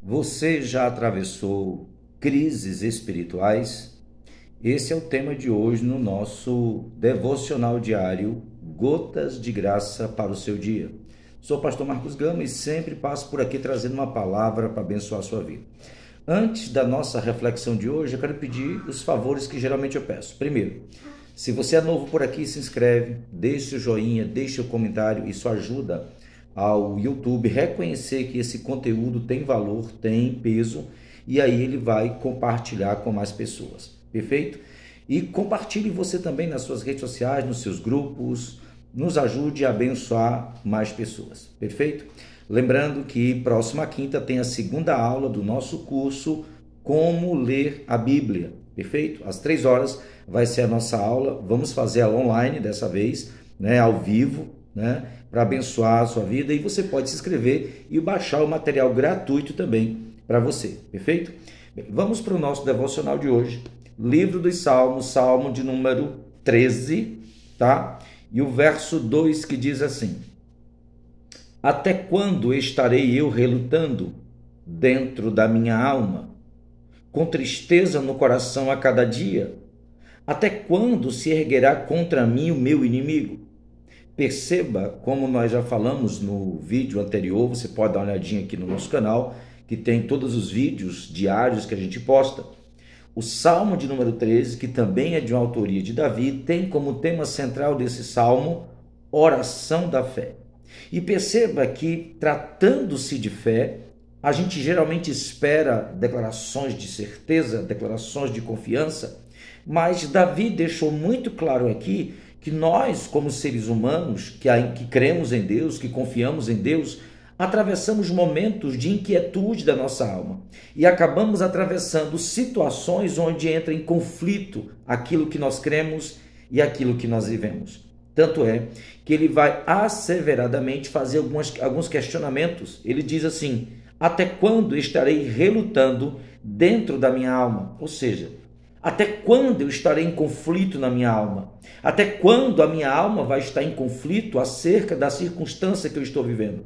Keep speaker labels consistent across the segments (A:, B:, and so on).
A: Você já atravessou crises espirituais? Esse é o tema de hoje no nosso devocional diário Gotas de Graça para o seu dia. Sou o pastor Marcos Gama e sempre passo por aqui trazendo uma palavra para abençoar a sua vida. Antes da nossa reflexão de hoje, eu quero pedir os favores que geralmente eu peço. Primeiro, se você é novo por aqui, se inscreve, deixe o joinha, deixe o comentário, isso ajuda ao YouTube reconhecer que esse conteúdo tem valor, tem peso, e aí ele vai compartilhar com mais pessoas, perfeito? E compartilhe você também nas suas redes sociais, nos seus grupos, nos ajude a abençoar mais pessoas, perfeito? Lembrando que próxima quinta tem a segunda aula do nosso curso Como Ler a Bíblia, perfeito? Às 3 horas vai ser a nossa aula, vamos fazer ela online dessa vez, ao vivo, para abençoar a sua vida, e você pode se inscrever e baixar o material gratuito também para você, perfeito? Bem, vamos para o nosso devocional de hoje, livro dos Salmos, Salmo de número 13, tá? E o verso 2 que diz assim: até quando estarei eu relutando dentro da minha alma, com tristeza no coração a cada dia? Até quando se erguerá contra mim o meu inimigo? Perceba, como nós já falamos no vídeo anterior, você pode dar uma olhadinha aqui no nosso canal, que tem todos os vídeos diários que a gente posta. O Salmo de número 13, que também é de uma autoria de Davi, tem como tema central desse salmo, oração da fé. E perceba que, tratando-se de fé, a gente geralmente espera declarações de certeza, declarações de confiança, mas Davi deixou muito claro aqui que nós, como seres humanos, que cremos em Deus, que confiamos em Deus, atravessamos momentos de inquietude da nossa alma e acabamos atravessando situações onde entra em conflito aquilo que nós cremos e aquilo que nós vivemos. Tanto é que ele vai asseveradamente fazer alguns questionamentos. Ele diz assim: até quando estarei relutando dentro da minha alma? Ou seja, até quando eu estarei em conflito na minha alma? Até quando a minha alma vai estar em conflito acerca da circunstância que eu estou vivendo?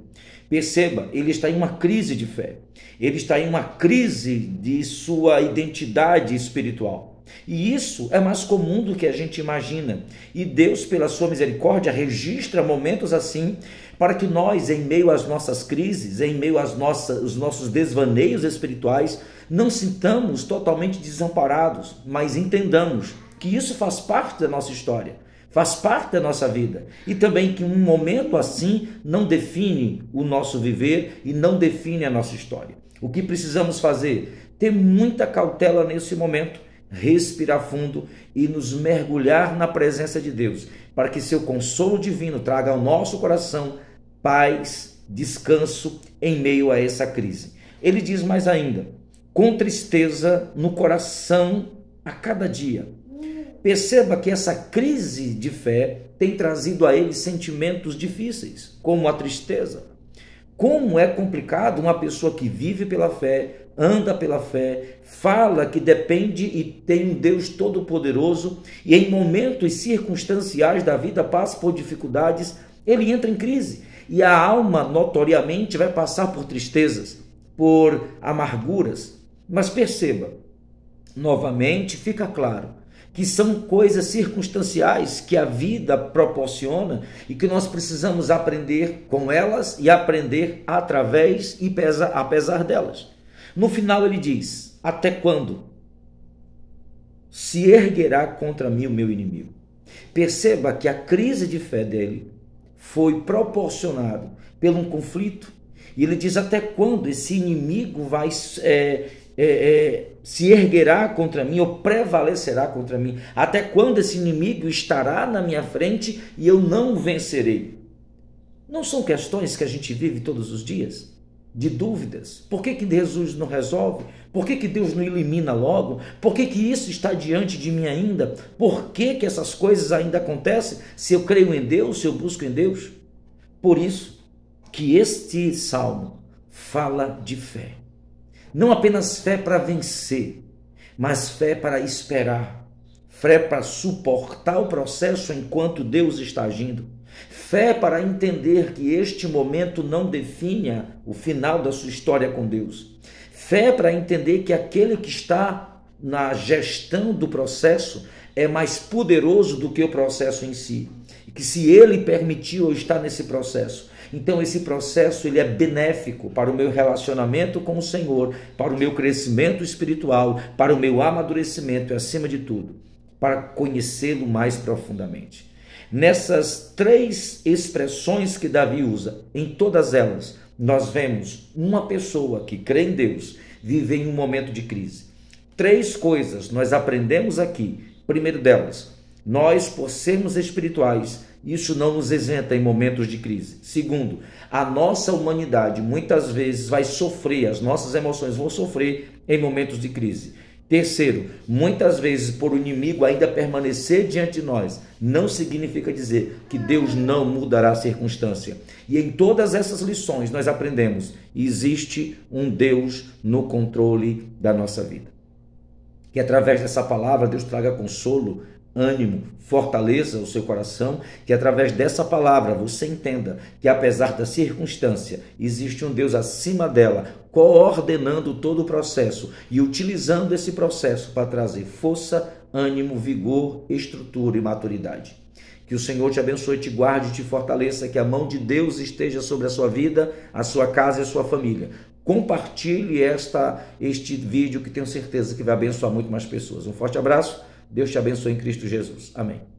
A: Perceba, ele está em uma crise de fé. Ele está em uma crise de sua identidade espiritual. E isso é mais comum do que a gente imagina. E Deus, pela sua misericórdia, registra momentos assim para que nós, em meio às nossas crises, em meio aos nossos desvaneios espirituais, não sintamos totalmente desamparados, mas entendamos que isso faz parte da nossa história, faz parte da nossa vida, e também que um momento assim não define o nosso viver e não define a nossa história. O que precisamos fazer? Ter muita cautela nesse momento, respirar fundo e nos mergulhar na presença de Deus, para que seu consolo divino traga ao nosso coração paz, descanso em meio a essa crise. Ele diz mais ainda: com tristeza no coração a cada dia. Perceba que essa crise de fé tem trazido a ele sentimentos difíceis, como a tristeza. Como é complicado uma pessoa que vive pela fé, anda pela fé, fala que depende e tem um Deus todo-poderoso, e em momentos circunstanciais da vida passa por dificuldades, ele entra em crise. E a alma, notoriamente, vai passar por tristezas, por amarguras. Mas perceba, novamente fica claro que são coisas circunstanciais que a vida proporciona e que nós precisamos aprender com elas e aprender através e apesar delas. No final ele diz: até quando se erguerá contra mim o meu inimigo? Perceba que a crise de fé dele foi proporcionada por um conflito, e ele diz: até quando esse inimigo vai se erguerá contra mim ou prevalecerá contra mim? Até quando esse inimigo estará na minha frente e eu não o vencerei? Não são questões que a gente vive todos os dias? De dúvidas? Por que Jesus não resolve? Por que Deus não elimina logo? Por que isso está diante de mim ainda? Por que essas coisas ainda acontecem se eu creio em Deus, se eu busco em Deus? Por isso que este salmo fala de fé. Não apenas fé para vencer, mas fé para esperar, fé para suportar o processo enquanto Deus está agindo, fé para entender que este momento não define o final da sua história com Deus, Fé para entender que aquele que está na gestão do processo é mais poderoso do que o processo em si. E que se ele permitiu eu estar nesse processo, então esse processo ele é benéfico para o meu relacionamento com o Senhor, para o meu crescimento espiritual, para o meu amadurecimento e, acima de tudo, para conhecê-lo mais profundamente. Nessas três expressões que Davi usa, em todas elas, nós vemos uma pessoa que crê em Deus viver em um momento de crise. Três coisas nós aprendemos aqui. Primeiro delas, nós, por sermos espirituais, isso não nos isenta em momentos de crise. Segundo, a nossa humanidade muitas vezes vai sofrer, as nossas emoções vão sofrer em momentos de crise. Terceiro, muitas vezes por o inimigo ainda permanecer diante de nós, não significa dizer que Deus não mudará a circunstância. E em todas essas lições nós aprendemos, existe um Deus no controle da nossa vida. Que através dessa palavra Deus traga consolo, ânimo, fortaleça o seu coração, que através dessa palavra você entenda que apesar da circunstância, existe um Deus acima dela, coordenando todo o processo e utilizando esse processo para trazer força, ânimo, vigor, estrutura e maturidade. Que o Senhor te abençoe, te guarde e te fortaleça, que a mão de Deus esteja sobre a sua vida, a sua casa e a sua família. Compartilhe este vídeo que tenho certeza que vai abençoar muito mais pessoas. Um forte abraço. Deus te abençoe em Cristo Jesus. Amém.